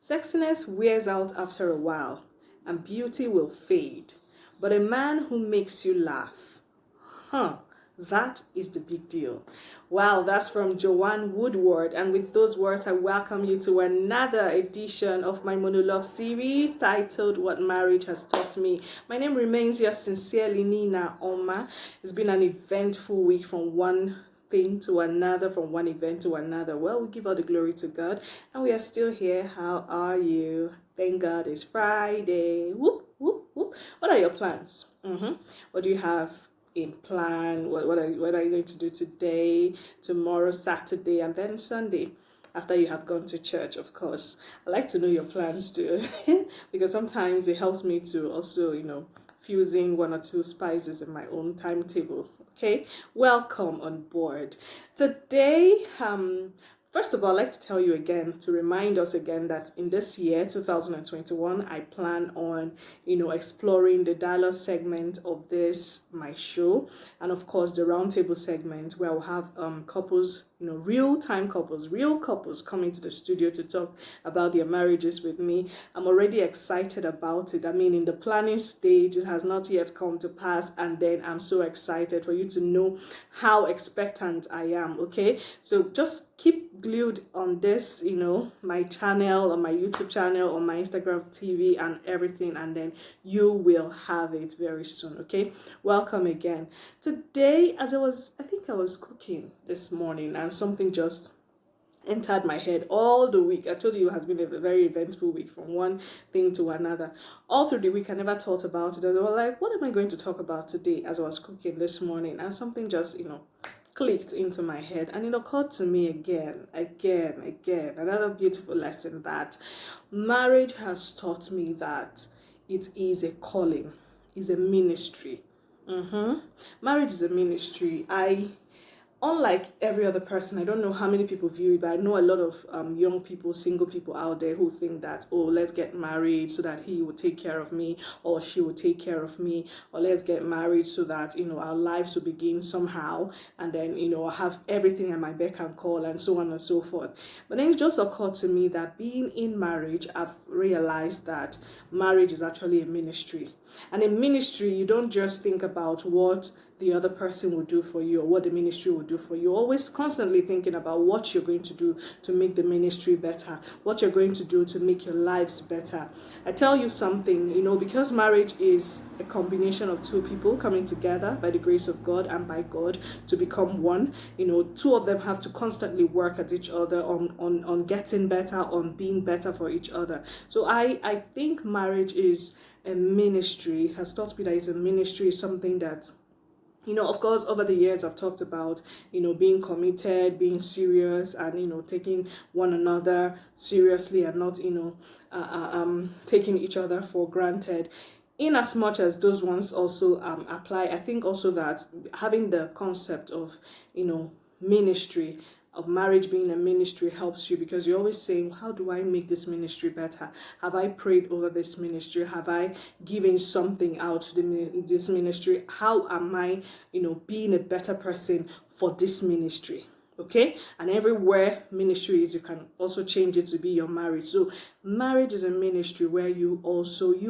Sexiness wears out after a while, and beauty will fade. But a man who makes you laugh, that is the big deal. Wow, that's from Joanne Woodward. And with those words, I welcome you to another edition of my monologue series titled What Marriage Has Taught Me. My name remains yours sincerely, Nina Oma. It's been an eventful week from one thing to another, from one event to another. Well, we give all the glory to God, and we are still here. How are you? Thank God it's Friday. Whoop, whoop, whoop. What are your plans? What do you have in plan? What are you going to do today, tomorrow, Saturday, and then Sunday? After you have gone to church, of course. I like to know your plans too, because sometimes it helps me to also, fusing one or two spices in my own timetable. Okay, welcome on board. Today, first of all, I'd like to tell you again, to remind us again that in this year, 2021, I plan on, exploring the dialogue segment of this, my show, and of course the roundtable segment where we'll have couples, real couples coming to the studio to talk about their marriages with me. I'm already excited about it. I mean, in the planning stage, it has not yet come to pass, and then I'm so excited for you to know how expectant I am. Okay, so just keep glued on this, my channel, on my YouTube channel, on my Instagram TV and everything, and then you will have it very soon. Okay, welcome again. Today, I think I was cooking this morning and something just entered my head all the week. I told you it has been a very eventful week from one thing to another. All through the week, I never thought about it. I was like, what am I going to talk about today as I was cooking this morning? And something just, clicked into my head, and it occurred to me again, another beautiful lesson that marriage has taught me that it is a calling, is a ministry. Marriage is a ministry. Unlike every other person, I don't know how many people view it, but I know a lot of young people, single people out there who think that, oh, let's get married so that he will take care of me or she will take care of me, or let's get married so that, our lives will begin somehow, and then, I'll have everything at my beck and call, and so on and so forth. But then it just occurred to me that being in marriage, I've realized that marriage is actually a ministry. And in ministry, you don't just think about what the other person will do for you or what the ministry will do for you. You're always constantly thinking about what you're going to do to make the ministry better, what you're going to do to make your lives better. I tell you something, because marriage is a combination of two people coming together by the grace of God and by God to become one. Two of them have to constantly work at each other on getting better, on being better for each other. So I think marriage is a ministry. It has taught me that it's a ministry, something that, of course, over the years I've talked about, being committed, being serious, and, taking one another seriously and not, taking each other for granted. In as much as those ones also apply, I think also that having the concept of, ministry, of marriage being a ministry helps you, because you're always saying, how do I make this ministry better? Have I prayed over this ministry? Have I given something out to this ministry? How am I, being a better person for this ministry? Okay, and everywhere ministry is, you can also change it to be your marriage. So marriage is a ministry where you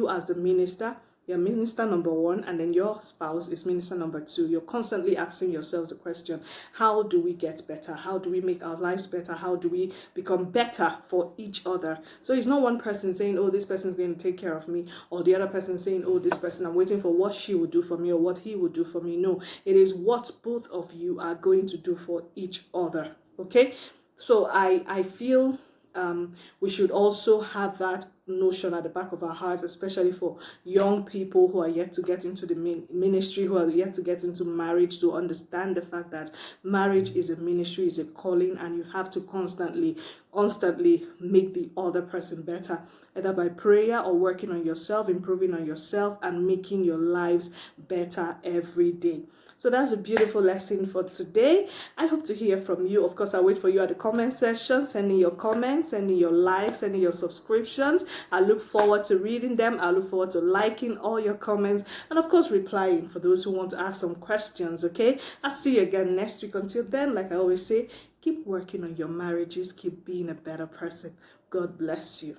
as the minister, you're minister number one, and then your spouse is minister number two. You're constantly asking yourselves the question, how do we get better? How do we make our lives better? How do we become better for each other? So it's not one person saying, oh, this person's going to take care of me, or the other person saying, oh, this person, I'm waiting for what she would do for me or what he would do for me. No, it is what both of you are going to do for each other. Okay, so I feel we should also have that notion at the back of our hearts, especially for young people who are yet to get into the ministry, who are yet to get into marriage, to understand the fact that marriage is a ministry, is a calling, and you have to constantly make the other person better, either by prayer or working on yourself, improving on yourself, and making your lives better every day. So that's a beautiful lesson for today. I hope to hear from you. Of course, I'll wait for you at the comment section, sending your comments, sending your likes, sending your subscriptions. I look forward to reading them. I look forward to liking all your comments, and of course, replying for those who want to ask some questions, okay? I'll see you again next week. Until then, like I always say, keep working on your marriages, keep being a better person. God bless you.